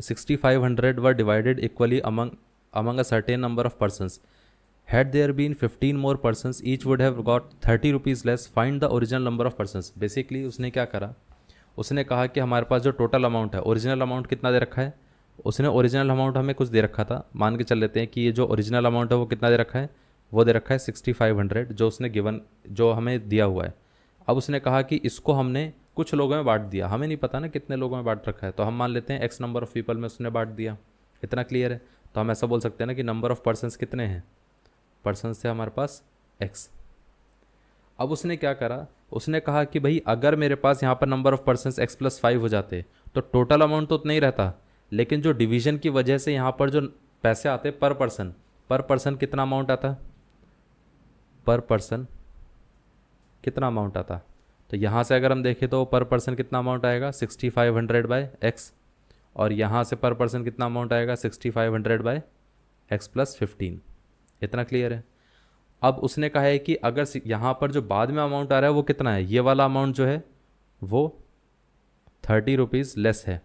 6500 were divided equally among a certain number of persons. Had there been 15 more persons, each would have got 30 rupees less. Find the original number of persons. Basically उसने क्या करा, उसने कहा कि हमारे पास जो total amount है, original amount कितना दे रखा है, उसने ओरिजिनल अमाउंट हमें कुछ दे रखा था, मान के चल लेते हैं कि ये जो ओरिजिनल अमाउंट है वो कितना दे रखा है, वो दे रखा है 6500 जो उसने गिवन, जो हमें दिया हुआ है। अब उसने कहा कि इसको हमने कुछ लोगों में बांट दिया, हमें नहीं पता ना कितने लोगों में बांट रखा है, तो हम मान लेते हैं एक्स नंबर ऑफ़ पीपल में उसने बांट दिया। इतना क्लियर है? तो हम ऐसा बोल सकते हैं ना कि नंबर ऑफ़ पर्सनस कितने हैं, पर्सनस थे हमारे पास एक्स। अब उसने क्या करा, उसने कहा कि भाई अगर मेरे पास यहाँ पर number of persons x plus 5 हो जाते तो टोटल अमाउंट तो उतना ही रहता, लेकिन जो डिवीज़न की वजह से यहाँ पर जो पैसे आते पर पर्सन कितना अमाउंट आता, पर पर्सन कितना अमाउंट आता, तो यहाँ से अगर हम देखें तो पर पर्सन कितना अमाउंट आएगा 6500 बाय एक्स, और यहाँ से पर पर्सन कितना अमाउंट आएगा 6500 बाय एक्स प्लस 15। इतना क्लियर है? अब उसने कहा है कि अगर यहाँ पर जो बाद में अमाउंट आ रहा है वो कितना है, ये वाला अमाउंट जो है वो 30 रुपीज़ लेस है।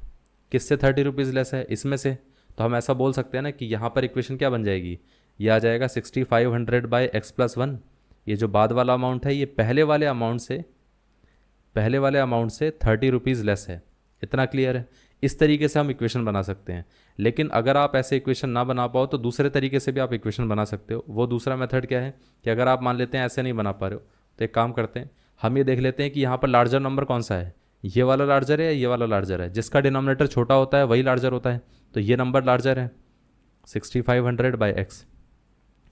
किससे 30 रुपीज़ लेस है? इसमें से। तो हम ऐसा बोल सकते हैं ना कि यहाँ पर इक्वेशन क्या बन जाएगी, ये आ जाएगा 6500 बाई एक्स प्लस 1। ये जो बाद वाला अमाउंट है ये पहले वाले अमाउंट से 30 रुपीज़ लेस है। इतना क्लियर है? इस तरीके से हम इक्वेशन बना सकते हैं। लेकिन अगर आप ऐसे इक्वेशन ना बना पाओ तो दूसरे तरीके से भी आप इक्वेशन बना सकते हो। वो दूसरा मेथड क्या है कि अगर आप मान लेते हैं ऐसे नहीं बना पा रहे हो तो एक काम करते हैं, हम ये देख लेते हैं कि यहाँ पर लार्जर नंबर कौन सा है, ये वाला लार्जर है या ये वाला लार्जर है। जिसका डिनोमिनेटर छोटा होता है वही लार्जर होता है, तो ये नंबर लार्जर है 6500 बाई एक्स,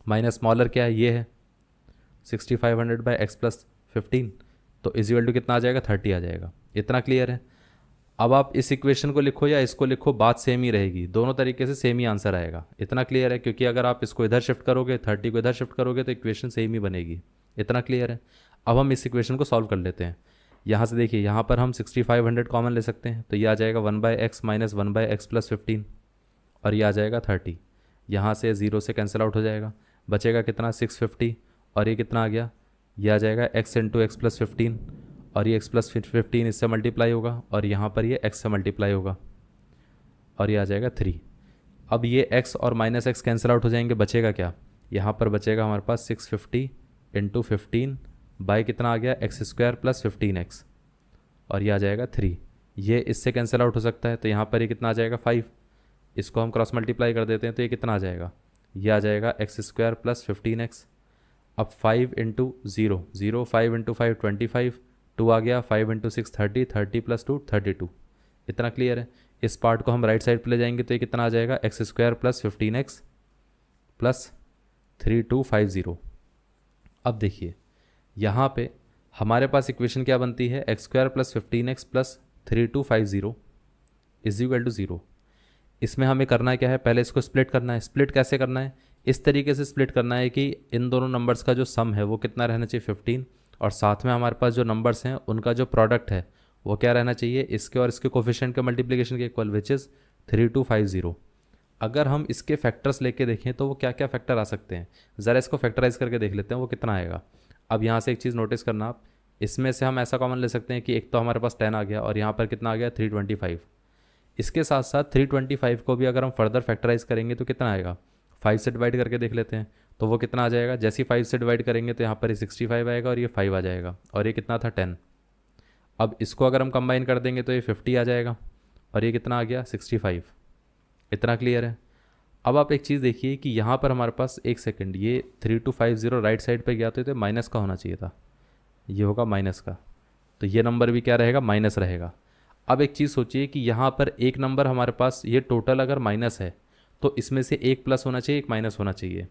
माइनस स्मॉलर क्या है, ये है 6500 बाई एक्स प्लस 15, तो इक्वल टू कितना आ जाएगा 30 आ जाएगा। इतना क्लियर है? अब आप इस इक्वेशन को लिखो या इसको लिखो, बात सेम ही रहेगी, दोनों तरीके से सेम ही आंसर आएगा। इतना क्लियर है? क्योंकि अगर आप इसको इधर शिफ्ट करोगे 30 को इधर शिफ्ट करोगे तो इक्वेशन सेम ही बनेगी। इतना क्लियर है? अब हम इस इक्वेशन को सॉल्व कर लेते हैं। यहाँ से देखिए, यहाँ पर हम 6500 कॉमन ले सकते हैं, तो ये आ जाएगा 1 by x minus 1 by x plus 15, और ये आ जाएगा 30। यहाँ से 0 से कैंसिल आउट हो जाएगा, बचेगा कितना 650, और ये कितना आ गया, ये आ जाएगा x इंटू एक्स प्लस 15, और ये x प्लस 15 इससे मल्टीप्लाई होगा, और यहाँ पर ये x से मल्टीप्लाई होगा, और ये आ जाएगा 3। अब ये x और माइनस एक्स कैंसिल आउट हो जाएंगे, बचेगा क्या, यहाँ पर बचेगा हमारे पास 650 इंटू 15 बाई कितना आ गया एक्स स्क्वायर प्लस 15x, और ये आ जाएगा 3। ये इससे कैंसिल आउट हो सकता है, तो यहाँ पर ये कितना आ जाएगा 5, इसको हम क्रॉस मल्टीप्लाई कर देते हैं तो ये कितना आ जाएगा, ये आ जाएगा एक्स स्क्वायर प्लस 15x। अब 5 इंटू 0 0, 5 इंटू 5 25, 2 आ गया, 5 इंटू 6 30, 30 प्लस 2 32। इतना क्लियर है? इस पार्ट को हम राइट साइड पे ले जाएंगे तो ये कितना आ जाएगा x square plus 15x plus 3250। अब देखिए यहाँ पे हमारे पास इक्वेशन क्या बनती है, x square plus 15x plus 3250 is equal to 0। इसमें हमें करना क्या है, पहले इसको स्प्लिट करना है। स्प्लिट कैसे करना है, इस तरीके से स्प्लिट करना है कि इन दोनों नंबर्स का जो सम है वो कितना रहना चाहिए 15, और साथ में हमारे पास जो नंबर्स हैं उनका जो प्रोडक्ट है वो क्या रहना चाहिए, इसके और इसके कोफिशिएंट के मल्टीप्लिकेशन के इक्वल, विच इज़ 3250। अगर हम इसके फैक्टर्स लेके देखें तो वो क्या क्या फैक्टर आ सकते हैं, ज़रा इसको फैक्टराइज करके देख लेते हैं वो कितना आएगा। अब यहाँ से एक चीज़ नोटिस करना आप, इसमें से हम ऐसा कॉमन ले सकते हैं कि एक तो हमारे पास 10 आ गया और यहाँ पर कितना आ गया 325। इसके साथ साथ 325 को भी अगर हम फर्दर फैक्टराइज करेंगे तो कितना आएगा, 5 से डिवाइड करके देख लेते हैं तो वो कितना आ जाएगा। जैसे ही 5 से डिवाइड करेंगे तो यहाँ पर ये 65 आएगा और ये 5 आ जाएगा, और ये कितना था 10। अब इसको अगर हम कंबाइन कर देंगे तो ये 50 आ जाएगा, और ये कितना आ गया 65। इतना क्लियर है? अब आप एक चीज़ देखिए कि यहाँ पर हमारे पास, एक सेकंड, ये 3250 राइट साइड पे गया तो ये माइनस का होना चाहिए था, ये होगा माइनस का, तो ये नंबर भी क्या रहेगा, माइनस रहेगा। अब एक चीज़ सोचिए कि यहाँ पर एक नंबर हमारे पास, ये टोटल अगर माइनस है तो इसमें से एक प्लस होना चाहिए, एक माइनस होना चाहिए।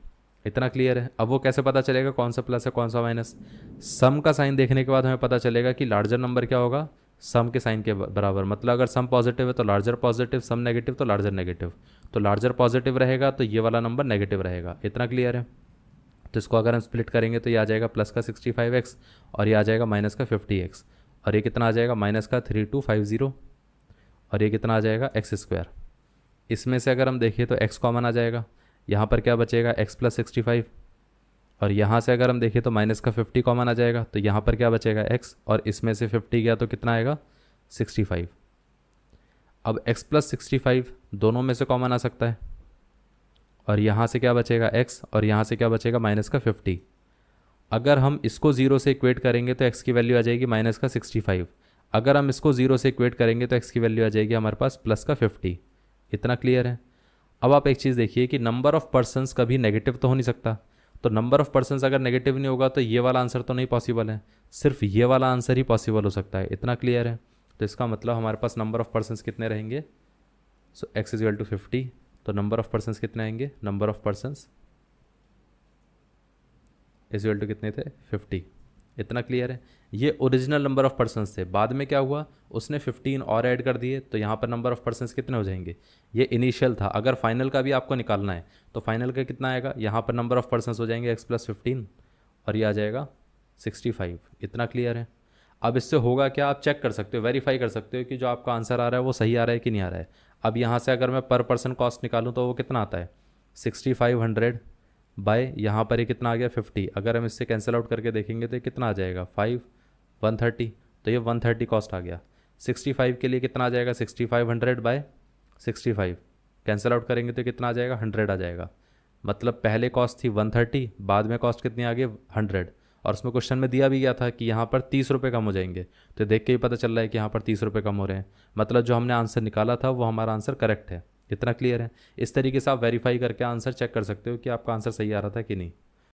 इतना क्लियर है? अब वो कैसे पता चलेगा कौन सा प्लस है कौन सा माइनस, सम का साइन देखने के बाद हमें पता चलेगा कि लार्जर नंबर क्या होगा, सम के साइन के बराबर। मतलब अगर सम पॉजिटिव है तो लार्जर पॉजिटिव, सम नेगेटिव तो लार्जर नेगेटिव, तो लार्जर पॉजिटिव रहेगा तो ये वाला नंबर नेगेटिव रहेगा। इतना क्लियर है? तो इसको अगर हम स्प्लिट करेंगे तो ये आ जाएगा प्लस का 65x और ये आ जाएगा माइनस का 50x, और ये कितना आ जाएगा माइनस का 3250, और ये कितना आ जाएगा एक्स स्क्वायर। इसमें से अगर हम देखें तो x कॉमन आ जाएगा, यहाँ पर क्या बचेगा x प्लस 65, और यहाँ से अगर हम देखें तो माइनस का 50 कॉमन आ जाएगा, तो यहाँ पर क्या बचेगा x, और इसमें से 50 गया तो कितना आएगा 65। अब x प्लस 65 दोनों में से कॉमन आ सकता है, और यहाँ से क्या बचेगा x, और यहाँ से क्या बचेगा माइनस का 50। अगर हम इसको 0 से इक्वेट करेंगे तो x की वैल्यू आ जाएगी माइनस का 65। अगर हम इसको 0 से इक्वेट करेंगे तो x की वैल्यू आ जाएगी हमारे पास प्लस का 50। इतना क्लियर है। अब आप एक चीज़ देखिए कि नंबर ऑफ़ पर्सन्स कभी नेगेटिव तो हो नहीं सकता, तो नंबर ऑफ़ पर्सन्स अगर नेगेटिव नहीं होगा तो ये वाला आंसर तो नहीं पॉसिबल है, सिर्फ ये वाला आंसर ही पॉसिबल हो सकता है। इतना क्लियर है। तो इसका मतलब हमारे पास नंबर ऑफ़ पर्सन्स कितने रहेंगे, so x is equal to 50, तो नंबर ऑफ़ पर्सन्स कितने आएंगे, number of persons is equal to कितने थे 50। इतना क्लियर है। ये ओरिजिनल नंबर ऑफ़ पर्सन्स थे, बाद में क्या हुआ उसने 15 और ऐड कर दिए, तो यहाँ पर नंबर ऑफ़ पर्सन्स कितने हो जाएंगे, ये इनिशियल था। अगर फाइनल का भी आपको निकालना है तो फाइनल का कितना आएगा, यहाँ पर नंबर ऑफ़ पर्सन्स हो जाएंगे x प्लस 15 और ये आ जाएगा 65। इतना क्लियर है। अब इससे होगा क्या, आप चेक कर सकते हो, वेरीफाई कर सकते हो कि जो आपका आंसर आ रहा है वो सही आ रहा है कि नहीं आ रहा है। अब यहाँ से अगर मैं पर पर्सन कॉस्ट निकालूँ तो वो कितना आता है 6500 बाय यहाँ पर ये कितना आ गया 50। अगर हम इससे कैंसिल आउट करके देखेंगे तो ये कितना आ जाएगा 5 130, तो ये 130 कॉस्ट आ गया। 65 के लिए कितना आ जाएगा 6500 बाय 65, कैंसिल आउट करेंगे तो कितना आ जाएगा 100 आ जाएगा। मतलब पहले कॉस्ट थी 130, बाद में कॉस्ट कितनी आ गई 100, और उसमें क्वेश्चन में दिया भी गया था कि यहाँ पर 30 रुपये कम हो जाएंगे, तो देख के ही पता चल रहा है कि यहाँ पर 30 रुपये कम हो रहे हैं। मतलब जो हमने आंसर निकाला था वो हमारा आंसर करेक्ट है। इतना क्लियर है। इस तरीके से आप वेरीफाई करके आंसर चेक कर सकते हो कि आपका आंसर सही आ रहा था कि नहीं।